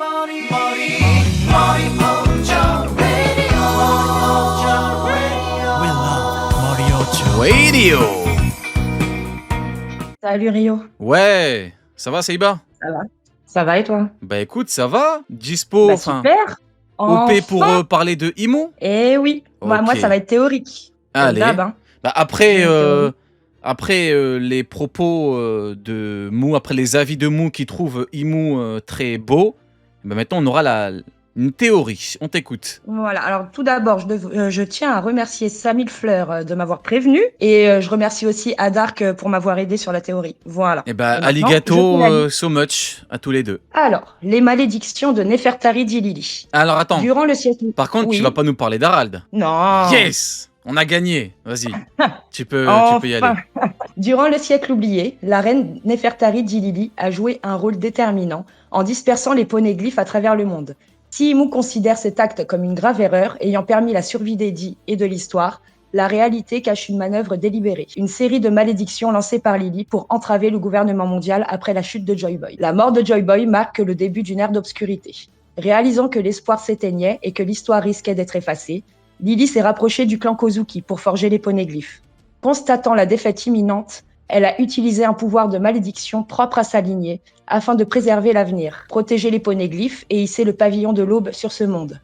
We love Morio Radio. Salut Rio, Ouais, ça va Saïba? ça va? Ça va et toi? Bah écoute, ça va? Dispo, Bah enfin, super! OP pour Enfin! Parler de Imo? Eh oui, moi ça Ok, va être théorique, comme allez. d'hab, hein. Bah après, Donc, les propos de Mou, après les avis de Mou qui trouvent Imo très beau, bah maintenant on aura une théorie. On t'écoute. voilà. Alors tout d'abord, je tiens à remercier Samil Fleur de m'avoir prévenu et je remercie aussi Adark pour m'avoir aidé sur la théorie. Voilà. Et bah Et maintenant, je fais arigato la liste. so much à tous les deux. Alors, les malédictions de Nefertari dit Lily. Alors attends, Durant le siècle... par contre tu vas Oui. pas nous parler d'Harald. Non. Yes! On a gagné. Vas-y, tu peux y aller. Enfin. Durant le siècle oublié, la reine Nefertari Djilili a joué un rôle déterminant en dispersant les poneglyphes à travers le monde. Si Imu considère cet acte comme une grave erreur ayant permis la survie des dits et de l'histoire, la réalité cache une manœuvre délibérée, une série de malédictions lancées par Lily pour entraver le gouvernement mondial après la chute de Joy Boy. La mort de Joy Boy marque le début d'une ère d'obscurité. Réalisant que l'espoir s'éteignait et que l'histoire risquait d'être effacée, Lily s'est rapprochée du clan Kozuki pour forger les poneglyphes. Constatant la défaite imminente, elle a utilisé un pouvoir de malédiction propre à sa lignée afin de préserver l'avenir, protéger les poneglyphes et hisser le pavillon de l'aube sur ce monde.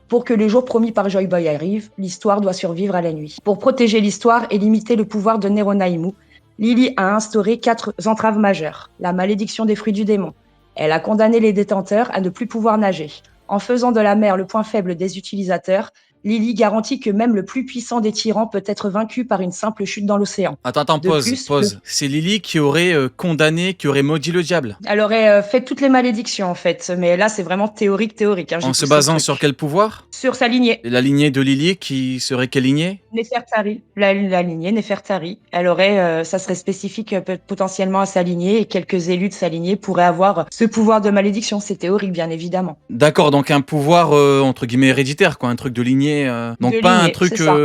Pour que le jour promis par Joy Boy arrive, l'histoire doit survivre à la nuit. Pour protéger l'histoire et limiter le pouvoir de Neronaimu, Lily a instauré 4 entraves majeures. La malédiction des fruits du démon. Elle a condamné les détenteurs à ne plus pouvoir nager. En faisant de la mer le point faible des utilisateurs, Lily garantit que même le plus puissant des tyrans peut être vaincu par une simple chute dans l'océan. Attends, De plus, pause. C'est Lily qui aurait condamné, qui aurait maudit le diable. elle aurait fait toutes les malédictions en fait, mais là c'est vraiment théorique, hein, j'ai En se poussé le basant truc. sur quel pouvoir? Sur sa lignée. Et la lignée de Lily qui serait quelle lignée? Nefertari, la lignée Nefertari. Elle aurait, ça serait spécifique potentiellement à sa lignée et quelques élus de sa lignée pourraient avoir ce pouvoir de malédiction. C'est théorique, bien évidemment. D'accord, donc un pouvoir entre guillemets héréditaire, quoi, un truc de lignée. Donc De pas un lignée, truc c'est ça.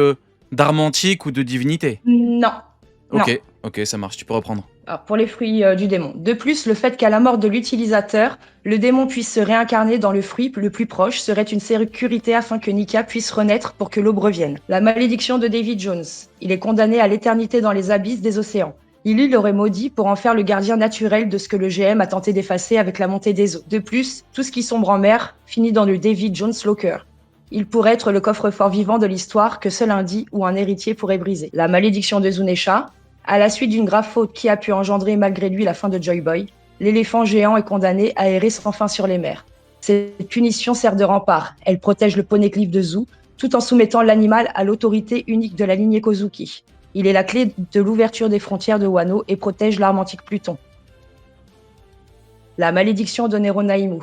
d'arme antique ou de divinité. Non. Non. Ok, ça marche, tu peux reprendre. Alors, pour les fruits du démon. De plus, le fait qu'à la mort de l'utilisateur, le démon puisse se réincarner dans le fruit le plus proche serait une sécurité afin que Nika puisse renaître pour que l'aube revienne. La malédiction de David Jones. Il est condamné à l'éternité dans les abysses des océans. Lily l'aurait maudit pour en faire le gardien naturel de ce que le GM a tenté d'effacer avec la montée des eaux. De plus, tout ce qui sombre en mer finit dans le David Jones Locker. Il pourrait être le coffre-fort vivant de l'histoire que seul un dit ou un héritier pourrait briser. La malédiction de Zunesha. À la suite d'une grave faute qui a pu engendrer malgré lui la fin de Joy Boy, l'éléphant géant est condamné à errer sans fin sur les mers. Cette punition sert de rempart. Elle protège le poneglyphe de Zu, tout en soumettant l'animal à l'autorité unique de la lignée Kozuki. Il est la clé de l'ouverture des frontières de Wano et protège l'arme antique Pluton. La malédiction de Neronaimu.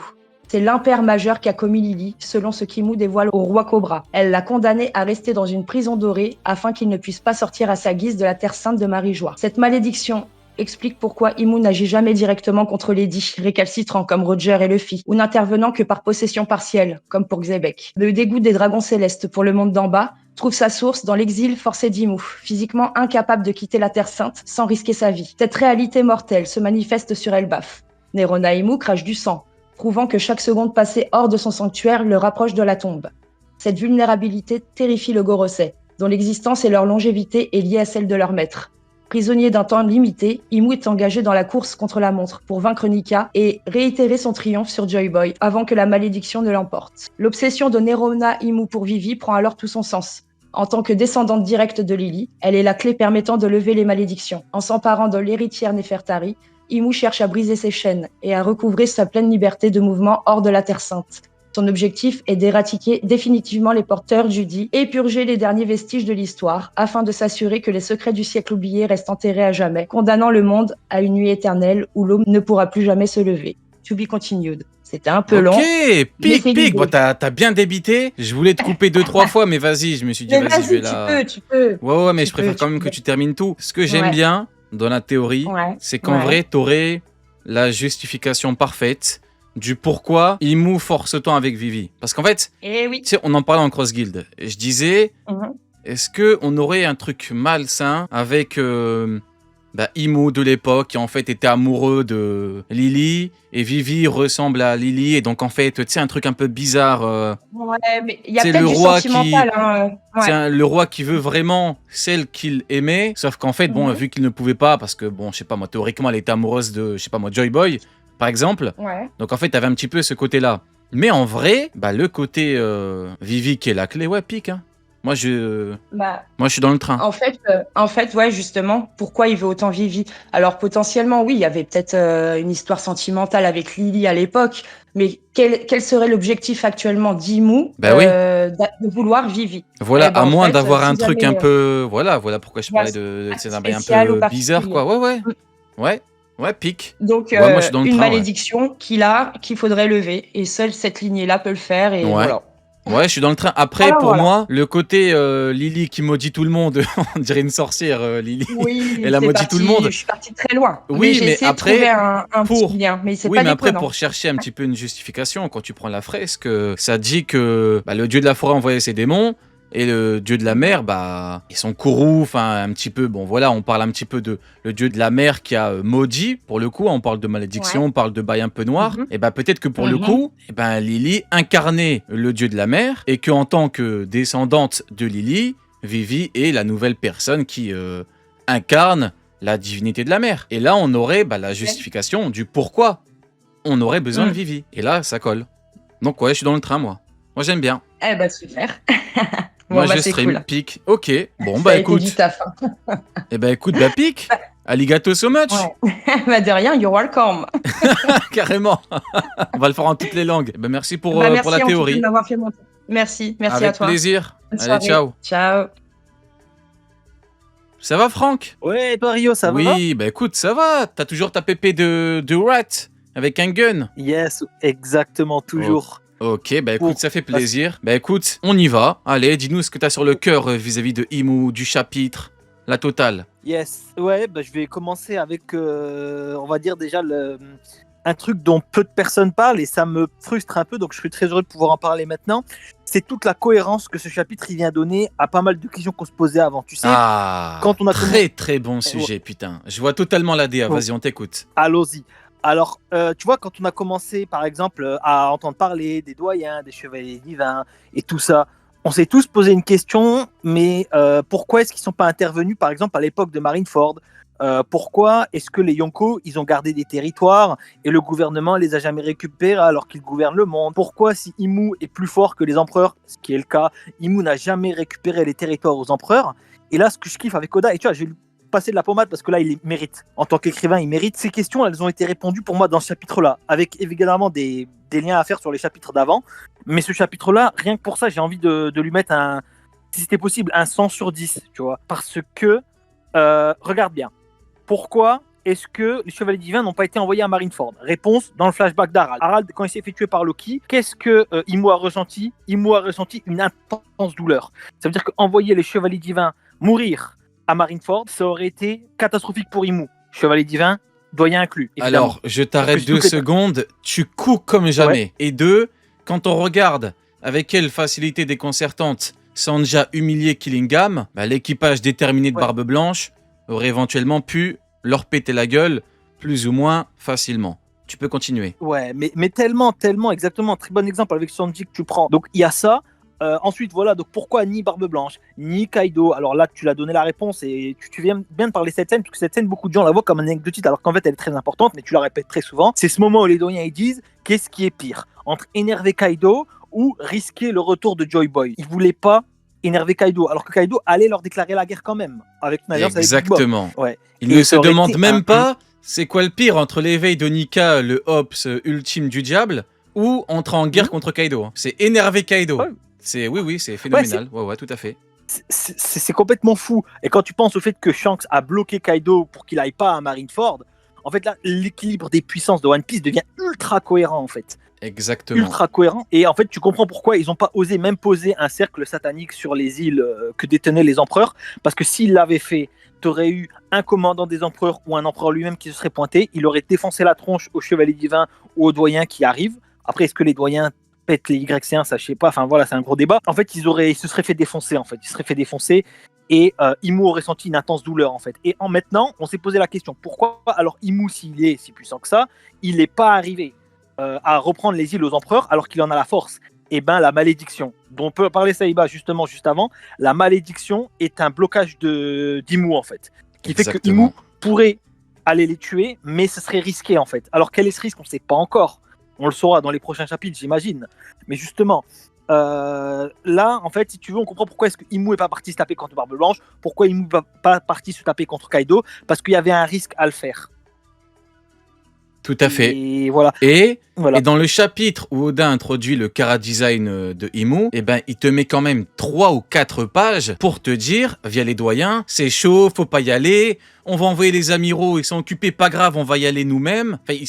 C'est l'impair majeur qu'a commis Lily, selon ce qu'Imu dévoile au roi Cobra. Elle l'a condamné à rester dans une prison dorée afin qu'il ne puisse pas sortir à sa guise de la terre sainte de Marie-Joie. Cette malédiction explique pourquoi Imu n'agit jamais directement contre les dits, récalcitrants comme Roger et Luffy, ou n'intervenant que par possession partielle, comme pour Xebec. Le dégoût des dragons célestes pour le monde d'en bas trouve sa source dans l'exil forcé d'Imu, physiquement incapable de quitter la Terre Sainte sans risquer sa vie. Cette réalité mortelle se manifeste sur Elbaf. Neronaimu crache du sang, prouvant que chaque seconde passée hors de son sanctuaire le rapproche de la tombe. Cette vulnérabilité terrifie le Gorosei, dont l'existence et leur longévité est liée à celle de leur maître. Prisonnier d'un temps limité, Imu est engagé dans la course contre la montre pour vaincre Nika et réitérer son triomphe sur Joy Boy avant que la malédiction ne l'emporte. L'obsession de Neronaimu pour Vivi prend alors tout son sens. En tant que descendante directe de Lily, elle est la clé permettant de lever les malédictions. En s'emparant de l'héritière Nefertari, Imu cherche à briser ses chaînes et à recouvrer sa pleine liberté de mouvement hors de la Terre Sainte. Son objectif est d'éradiquer définitivement les porteurs du dit et purger les derniers vestiges de l'histoire afin de s'assurer que les secrets du siècle oublié restent enterrés à jamais, condamnant le monde à une nuit éternelle où l'aube ne pourra plus jamais se lever. To be continued. C'était un peu long. Ok, mais c'est pic. l'idée. Bon, t'as bien débité. Je voulais te couper 2-3 fois, mais vas-y, je me suis dit, Mais vas-y, je vais vas-y, là. tu peux. Ouais, mais Tu je préfère peux, quand tu même peux. que tu termines tout. Ce que j'aime Ouais. bien dans la théorie, Ouais. c'est qu'en Ouais. vrai, t'aurais la justification parfaite du pourquoi Imu force tant avec Vivi. Parce qu'en fait, Eh oui. tu sais, on en parlait en Cross Guild. Et je disais, Mhm. est-ce qu'on aurait un truc malsain avec Imu de l'époque qui en fait était amoureux de Lily et Vivi ressemble à Lily et donc en fait tu sais un truc un peu bizarre. Ouais, mais il y a C'est peut-être le du roi sentimental. Hein. c'est Ouais. le roi qui veut vraiment celle qu'il aimait, sauf qu'en fait bon Mhm. vu qu'il ne pouvait pas parce que bon je sais pas moi théoriquement elle était amoureuse de je sais pas moi Joy Boy par exemple. Ouais. Donc en fait t'avais un petit peu ce côté-là. Mais en vrai le côté Vivi qui est la clé ouais pique hein. Moi je Bah, moi je suis dans le train. en fait, ouais, justement, pourquoi il veut autant Vivi? Alors, potentiellement, oui, il y avait peut-être une histoire sentimentale avec Lily à l'époque, mais quel serait l'objectif actuellement d'Imu Bah oui. de vouloir Vivi? Voilà, Eh ben, à en moins fait, d'avoir un si truc un jamais peu. Voilà pourquoi je voilà, parlais de assez ces bail un spécial ou peu bizarre, particulier. quoi. Ouais. Mm. Ouais, pique. Donc, Ouais, moi je suis dans le une train, ouais. malédiction qu'il faudrait lever, et seule cette lignée-là peut le faire, et Ouais. voilà. Ouais, je suis dans le train. Après, Voilà, pour voilà. moi, le côté Lily qui maudit tout le monde, on dirait une sorcière, Lily. Oui, Elle a maudit tout le monde. je suis partie très loin. Mais Oui, j'ai mais essayé de trouver après, un petit pour. lien, mais c'est Oui, pas mais après, déconnant. pour chercher un petit peu une justification, quand tu prends la fresque, ça dit que le dieu de la forêt envoyait ses démons, et le dieu de la mer, ils sont courroux, enfin, un petit peu, bon voilà, on parle un petit peu de le dieu de la mer qui a maudit, pour le coup, on parle de malédiction, Ouais. on parle de bail un peu noir, Mhm. et peut-être que pour le Mhm. coup, Lily incarnait le dieu de la mer, et qu'en tant que descendante de Lily, Vivi est la nouvelle personne qui incarne la divinité de la mer. Et là, on aurait la justification du pourquoi on aurait besoin de Mm. Vivi. Et là, ça colle. Donc ouais, je suis dans le train, moi. Moi, j'aime bien. Eh ben, super. Moi, Bon, bah, je c'est stream, cool. pique. Ok, bon, Ça a été du écoute. taf. Hein. Écoute, pique. Aligato so much. Ouais. Bah, de rien, you're welcome. Carrément. On va le faire en toutes les langues. Merci pour la Merci en tout cas de théorie. m'avoir fait monter. Merci à Avec toi. plaisir. Bonne Allez, soirée. ciao. Ciao. Ça va, Franck? Ouais, et toi Rio, ça va? Oui, écoute, ça va. T'as toujours ta pépé de rat avec un gun. Yes, exactement, toujours. Ok, écoute, Pour- ça fait plaisir. Écoute, on y va. Allez, dis-nous ce que t'as sur le cœur vis-à-vis de Imu, du chapitre, la totale. Yes, ouais, je vais commencer avec, on va dire déjà un truc dont peu de personnes parlent et ça me frustre un peu, donc je suis très heureux de pouvoir en parler maintenant. C'est toute la cohérence que ce chapitre il vient donner à pas mal de questions qu'on se posait avant. Tu sais, quand on a très bon sujet, putain. Je vois totalement la DA. Vas-y, on t'écoute. allons-y. Alors, tu vois, quand on a commencé, par exemple, à entendre parler des doyens, des chevaliers divins et tout ça, on s'est tous posé une question, mais pourquoi est-ce qu'ils ne sont pas intervenus, par exemple, à l'époque de Marineford? Pourquoi est-ce que les Yonko, ils ont gardé des territoires et le gouvernement les a jamais récupérés alors qu'ils gouvernent le monde? Pourquoi, si Imu est plus fort que les empereurs, ce qui est le cas, Imu n'a jamais récupéré les territoires aux empereurs? Et là, ce que je kiffe avec Oda, et tu vois, je vais lui passer de la pommade parce que là, il les mérite. En tant qu'écrivain, il mérite. Ces questions, elles ont été répondues pour moi dans ce chapitre-là, avec évidemment des liens à faire sur les chapitres d'avant. Mais ce chapitre-là, rien que pour ça, j'ai envie de lui mettre si c'était possible, un 100 sur 10, tu vois. Parce que, regarde bien, pourquoi est-ce que les chevaliers divins n'ont pas été envoyés à Marineford? Réponse dans le flashback d'Harald. Harald, quand il s'est fait tuer par Loki, qu'est-ce que Imu a ressenti? Imu a ressenti une intense douleur. Ça veut dire qu'envoyer les chevaliers divins mourir à Marineford, ça aurait été catastrophique pour Imu. Chevalier divin, doyen inclus. Évidemment. Alors, je t'arrête Parce que 2 toutes les- secondes. Tu couds comme jamais. Et 2, quand on regarde avec quelle facilité déconcertante Sanja humilié Killingham, l'équipage déterminé de Ouais. Barbe Blanche aurait éventuellement pu leur péter la gueule plus ou moins facilement. Tu peux continuer. Ouais, mais tellement, exactement. Très bon exemple avec Sanji que tu prends. Donc, il y a ça. Ensuite, voilà, donc pourquoi ni Barbe Blanche, ni Kaido? Alors là, tu l'as donné la réponse et tu viens bien de parler de cette scène, puisque cette scène, beaucoup de gens la voient comme anecdotique, alors qu'en fait, elle est très importante, mais tu la répètes très souvent. C'est ce moment où les doyens ils disent qu'est-ce qui est pire, entre énerver Kaido ou risquer le retour de Joy Boy. Ils voulaient pas énerver Kaido, alors que Kaido allait leur déclarer la guerre quand même, avec une alliance avec Big Mom. Exactement. Ouais. Il Et ne ça se aurait demande été même pas c'est quoi le pire entre l'éveil de Nika, le Ops ultime du diable, ou entrer en guerre contre Kaido. C'est énerver Kaido. Ouais. Oui, c'est phénoménal. Ouais, tout à fait. C'est complètement fou. Et quand tu penses au fait que Shanks a bloqué Kaido pour qu'il aille pas à Marineford, en fait là, l'équilibre des puissances de One Piece devient ultra cohérent en fait. Exactement. Ultra cohérent. Et en fait, tu comprends pourquoi ils n'ont pas osé même poser un cercle satanique sur les îles que détenaient les empereurs. Parce que s'ils l'avaient fait, tu aurais eu un commandant des empereurs ou un empereur lui-même qui se serait pointé. Il aurait défoncé la tronche aux chevaliers divins ou aux doyens qui arrivent. Après, est-ce que les doyens pètent les YC1, ça je sais pas. Enfin voilà, c'est un gros débat. En fait, ils se seraient fait défoncer. Ils se seraient fait défoncer. et Imu aurait senti une intense douleur en fait. Et maintenant, on s'est posé la question, pourquoi alors Imu, s'il est si puissant que ça, il n'est pas arrivé à reprendre les îles aux empereurs alors qu'il en a la force? Eh ben la malédiction, dont on peut parler Saïba justement juste avant, la malédiction est un blocage d'Imu en fait, qui fait que Imu pourrait aller les tuer, mais ce serait risqué en fait. Alors quel est ce risque? On ne sait pas encore. On le saura dans les prochains chapitres, j'imagine. Mais justement, là, en fait, si tu veux, on comprend pourquoi est-ce que Imu n'est pas parti se taper contre Barbe Blanche, pourquoi Imu n'est pas parti se taper contre Kaido, parce qu'il y avait un risque à le faire. Tout à fait. Et voilà. Et dans le chapitre où Oda introduit le chara-design de Imu, eh ben, il te met quand même 3 ou 4 pages pour te dire, via les doyens, c'est chaud, faut pas y aller, on va envoyer les amiraux, ils sont occupés, pas grave, on va y aller nous-mêmes. Enfin,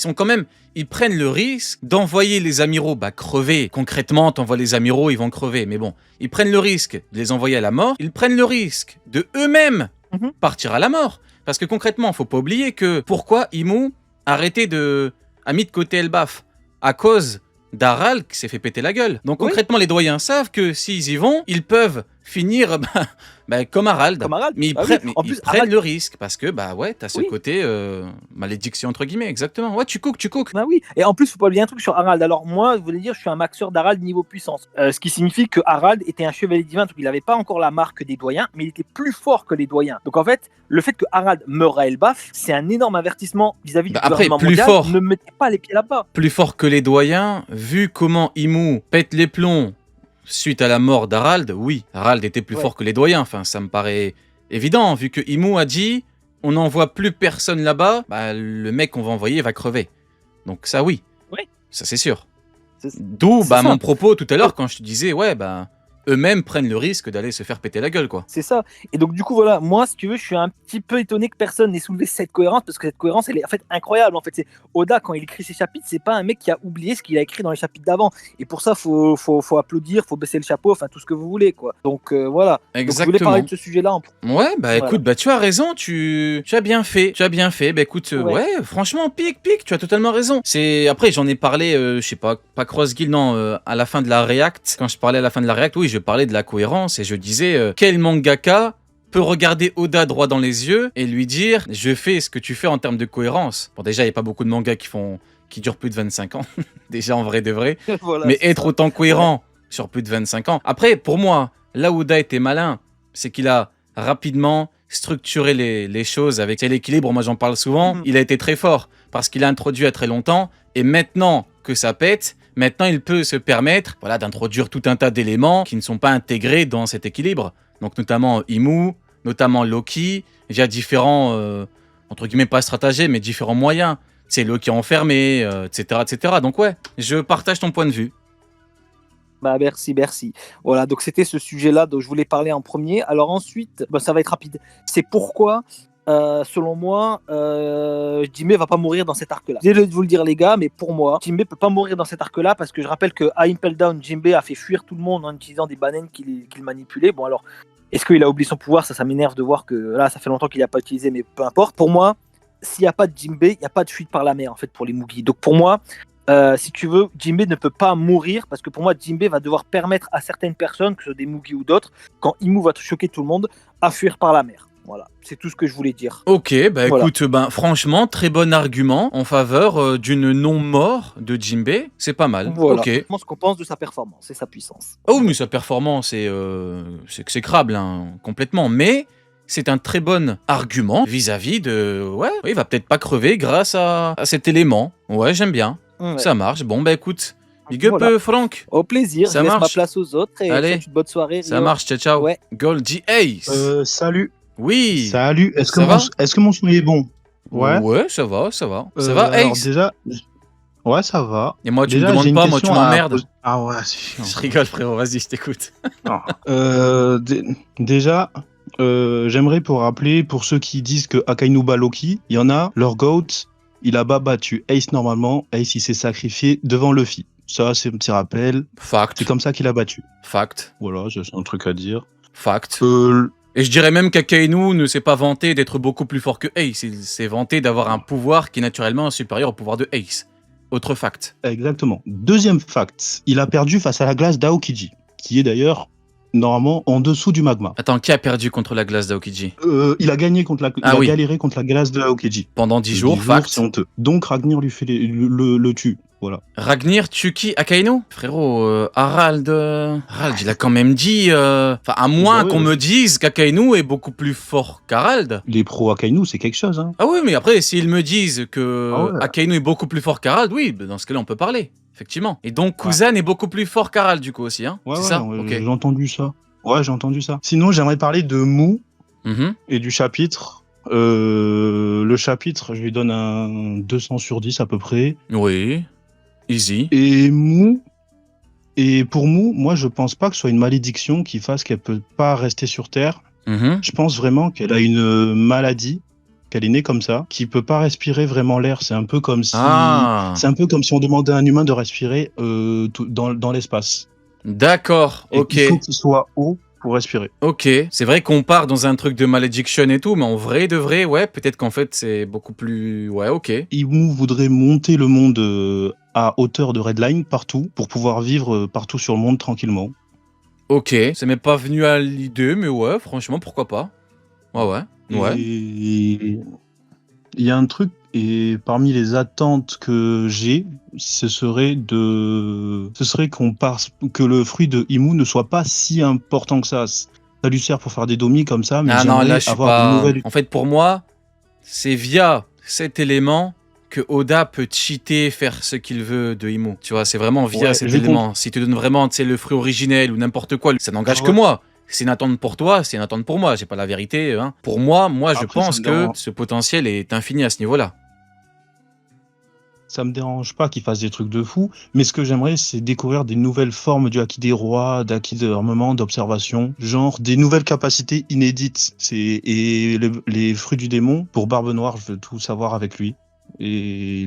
ils prennent le risque d'envoyer les amiraux crever. Concrètement, t'envoies les amiraux, ils vont crever. Mais bon, ils prennent le risque de les envoyer à la mort, ils prennent le risque de eux-mêmes partir à la mort. Parce que concrètement, faut pas oublier que pourquoi Imu a mis de côté Elbaf à cause d'Harald qui s'est fait péter la gueule. Donc concrètement, les doyens savent que s'ils y vont, ils peuvent finir comme Harald. Mais ils prennent le risque parce que t'as ce côté malédiction entre guillemets, exactement. Ouais, tu cook. Bah oui. Et en plus, faut pas oublier un truc sur Harald. Alors moi, je voulais dire, je suis un maxeur d'Harald niveau puissance. Ce qui signifie que Harald était un chevalier divin, donc il n'avait pas encore la marque des doyens, mais il était plus fort que les doyens. Donc en fait, le fait que Harald meure à Elbaf, c'est un énorme avertissement vis-à-vis du gouvernement mondial. Ne mettez pas les pieds là-bas. Plus fort que les doyens, vu comment Imu pète les plombs suite à la mort d'Harald, oui, Harald était plus fort que les doyens. Enfin, ça me paraît évident, vu que Imu a dit on n'envoie plus personne là-bas, le mec qu'on va envoyer va crever. Donc ça, oui. Ça, c'est sûr. D'où mon propos tout à l'heure quand je te disais, eux-mêmes prennent le risque d'aller se faire péter la gueule, quoi. C'est ça. Et donc, du coup, voilà, moi, si tu veux, je suis un petit peu étonné que personne n'ait soulevé cette cohérence, parce que cette cohérence, elle est en fait incroyable. En fait, c'est Oda, quand il écrit ses chapitres, c'est pas un mec qui a oublié ce qu'il a écrit dans les chapitres d'avant. Et pour ça, faut applaudir, faut baisser le chapeau, enfin, tout ce que vous voulez, quoi. Donc, voilà. Exactement. Donc, je voulais parler de ce sujet-là. Écoute, tu as raison, tu as bien fait. Écoute, franchement, pique, tu as totalement raison. Après, j'en ai parlé, je sais pas Crossguild, non, à la fin de la React. Quand je parlais à la fin de la React, oui, je parlais de la cohérence et je disais quel mangaka peut regarder Oda droit dans les yeux et lui dire je fais ce que tu fais en termes de cohérence. Bon, déjà il n'y a pas beaucoup de mangas qui durent plus de 25 ans déjà en vrai de vrai, mais être autant cohérent sur plus de 25 ans. Après, pour moi, là où Oda était malin, c'est qu'il a rapidement structuré les choses avec l'équilibre. Moi j'en parle souvent. Il a été très fort parce qu'il a introduit à très longtemps et maintenant que ça pète, maintenant, il peut se permettre d'introduire tout un tas d'éléments qui ne sont pas intégrés dans cet équilibre. Donc, notamment Imu, notamment Loki, via différents, entre guillemets, pas stratagèmes, mais différents moyens. C'est Loki enfermé, etc., etc. Donc, je partage ton point de vue. Merci. Voilà, donc c'était ce sujet-là dont je voulais parler en premier. Alors ensuite, ça va être rapide. C'est pourquoi... selon moi, Jinbei va pas mourir dans cet arc-là. Désolé de vous le dire, les gars, mais pour moi, Jinbei peut pas mourir dans cet arc-là parce que je rappelle que à Impel Down, Jinbei a fait fuir tout le monde en utilisant des bananes qu'il manipulait. Bon, alors, est-ce qu'il a oublié son pouvoir? Ça m'énerve de voir que là, ça fait longtemps qu'il a pas utilisé, mais peu importe. Pour moi, s'il n'y a pas de Jinbei, il n'y a pas de fuite par la mer en fait pour les Mugi. Donc pour moi, si tu veux, Jinbei ne peut pas mourir parce que pour moi, Jinbei va devoir permettre à certaines personnes, que ce soit des Mugi ou d'autres, quand Imu va choquer tout le monde, à fuir par la mer. Voilà, c'est tout ce que je voulais dire. Ok, écoute, franchement, très bon argument en faveur d'une non-mort de Jinbei, c'est pas mal. Voilà, ok. Je pense qu'on pense de sa performance et sa puissance. Oh, mais sa performance, c'est exécrable, complètement, mais c'est un très bon argument vis-à-vis de... il va peut-être pas crever grâce à cet élément. Ouais, j'aime bien, ça marche. Bon, écoute... Big up, Franck. Au plaisir, je laisse ma place aux autres et allez, une bonne soirée. Ça marche, ciao. Ouais. Goldie Ace. Salut. Oui. Salut. Est-ce que mon son est bon? Ouais, ça va. Ça va, Ace? Déjà... Ouais, ça va. Et moi, tu me demandes pas, moi, tu m'emmerdes. Ah ouais, c'est chiant. Je rigole, frérot, vas-y, je t'écoute. Déjà, j'aimerais pour rappeler, pour ceux qui disent que Akainu bat Loki, il y en a, leur GOAT, il a pas battu Ace normalement. Ace, il s'est sacrifié devant Luffy. Ça, c'est un petit rappel. Fact. C'est comme ça qu'il a battu. Fact. Voilà, c'est un truc à dire. Fact. Et je dirais même qu'Akainu ne s'est pas vanté d'être beaucoup plus fort que Ace. Il s'est vanté d'avoir un pouvoir qui est naturellement supérieur au pouvoir de Ace. Autre fact. Exactement. Deuxième fact. Il a perdu face à la glace d'Aokiji, qui est d'ailleurs normalement en dessous du magma. Attends, qui a perdu contre la glace d'Aokiji? Il a gagné contre il Ah a oui. galéré contre la glace de Aokiji. Pendant 10 jours, fact. C'est honteux. Donc Ragnir lui fait le tue. Voilà. Ragnir tue qui? Akainu? Frérot, Harald, il a quand même dit... Enfin, à moins Bah ouais, qu'on ouais. me dise qu'Akainu est beaucoup plus fort qu'Harald. Les pros Akainu, c'est quelque chose. Hein. Ah oui, mais après, s'ils me disent que Ah ouais. Akainu est beaucoup plus fort qu'Harald, oui, bah, dans ce cas-là, on peut parler. Effectivement. Et donc, Kuzan est beaucoup plus fort qu'Harald, du coup, aussi, hein? Ouais, C'est ouais, ça? ouais, Ok. j'ai entendu ça. Ouais, j'ai entendu ça. Sinon, j'aimerais parler de Mou Mhm. et du chapitre. Le chapitre, je lui donne un 200 sur 10 à peu près. Oui. Easy. Et Mou, et pour Mou, moi je pense pas que ce soit une malédiction qui fasse qu'elle peut pas rester sur Terre. Mhm. Je pense vraiment qu'elle a une maladie, qu'elle est née comme ça, qui peut pas respirer vraiment l'air. C'est un peu comme si, Ah. c'est un peu comme si on demandait à un humain de respirer dans l'espace. D'accord, Et ok. il faut qu'il soit haut pour respirer. Ok, c'est vrai qu'on part dans un truc de malediction et tout, mais en vrai de vrai, ouais, peut-être qu'en fait c'est beaucoup plus... Ouais, ok. Imu voudrait monter le monde à hauteur de Redline partout pour pouvoir vivre partout sur le monde tranquillement. Ok, ça m'est pas venu à l'idée, mais ouais, franchement, pourquoi pas. Ouais. Et il y a un truc, et parmi les attentes que j'ai, ce serait que le fruit de Imu ne soit pas si important que ça. Ça lui sert pour faire des domis comme ça, mais Ah non, là j'aimerais je suis avoir pas... une nouvelle. En fait, pour moi, c'est via cet élément que Oda peut cheater, faire ce qu'il veut de Imu. Tu vois, c'est vraiment via Ouais, cet je élément. S'il te donne vraiment, tu sais, le fruit originel ou n'importe quoi, ça n'engage que Ouais. moi. C'est une attente pour toi, c'est une attente pour moi. J'ai pas la vérité. Hein. Pour moi, je Après, pense ça me que dérange. ce potentiel est infini à ce niveau-là. Ça me dérange pas qu'il fasse des trucs de fou, mais ce que j'aimerais, c'est découvrir des nouvelles formes du haki des rois, d'haki d'armement, d'observation, genre des nouvelles capacités inédites. Et les fruits du démon, pour Barbe Noire, je veux tout savoir avec lui. Et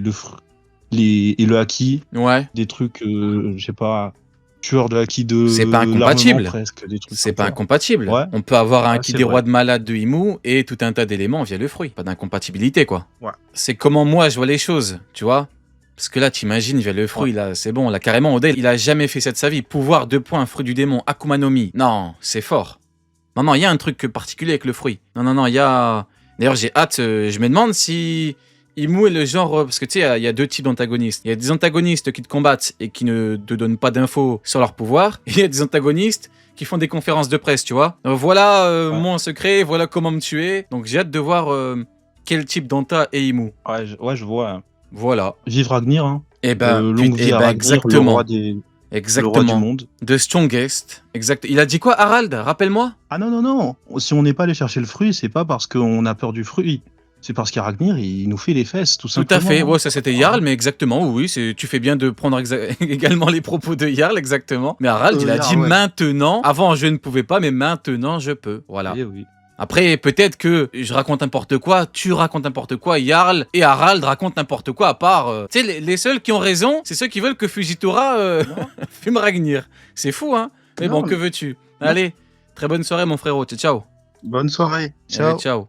le haki, Ouais. des trucs, je sais pas, tueur de haki de C'est pas l'armement incompatible. presque, des trucs C'est comme pas ça. incompatible. Ouais. On peut avoir un Ouais, qui c'est des vrai. rois de malade de Imu et tout un tas d'éléments via le fruit. Pas d'incompatibilité, quoi. Ouais. C'est comment moi je vois les choses, tu vois. Parce que là, t'imagines, via le fruit, là, c'est bon, là, carrément, Oda, il a jamais fait ça de sa vie. Pouvoir 2 points, fruit du démon, Akuma no Mi. Non, c'est fort. Non, il y a un truc particulier avec le fruit. Non, il y a... D'ailleurs, j'ai hâte, je me demande si Imu est le genre... Parce que tu sais, il y a 2 types d'antagonistes. Il y a des antagonistes qui te combattent et qui ne te donnent pas d'infos sur leur pouvoir. Et il y a des antagonistes qui font des conférences de presse, tu vois. Voilà Ouais. mon secret, voilà comment me tuer. Donc j'ai hâte de voir quel type d'anta est Imu. Ouais, je vois. Hein. Voilà. Vive Ragnir, hein. Et ben, longue vie à Ragnir, exactement. le roi du Exactement. monde. The strongest. Exact. Il a dit quoi, Harald? Rappelle-moi. Ah non. Si on n'est pas allé chercher le fruit, c'est pas parce qu'on a peur du fruit. C'est parce qu'il y a Ragnir, il nous fait les fesses, tout Tout simplement. à fait. Ouais, ça c'était Jarl, mais exactement. Oui, tu fais bien de prendre également les propos de Jarl, exactement. Mais Harald, il a Jarl, dit ouais. maintenant. Avant, je ne pouvais pas, mais maintenant, je peux. Voilà. Eh oui. Après, peut-être que je raconte n'importe quoi, tu racontes n'importe quoi, Jarl et Harald racontent n'importe quoi, à part... Tu sais, les seuls qui ont raison, c'est ceux qui veulent que Fujitora fume Ragnir. C'est fou, hein. Mais Non, bon, que veux-tu? Allez, très bonne soirée, mon frérot. Ciao. Bonne soirée. Allez, ciao.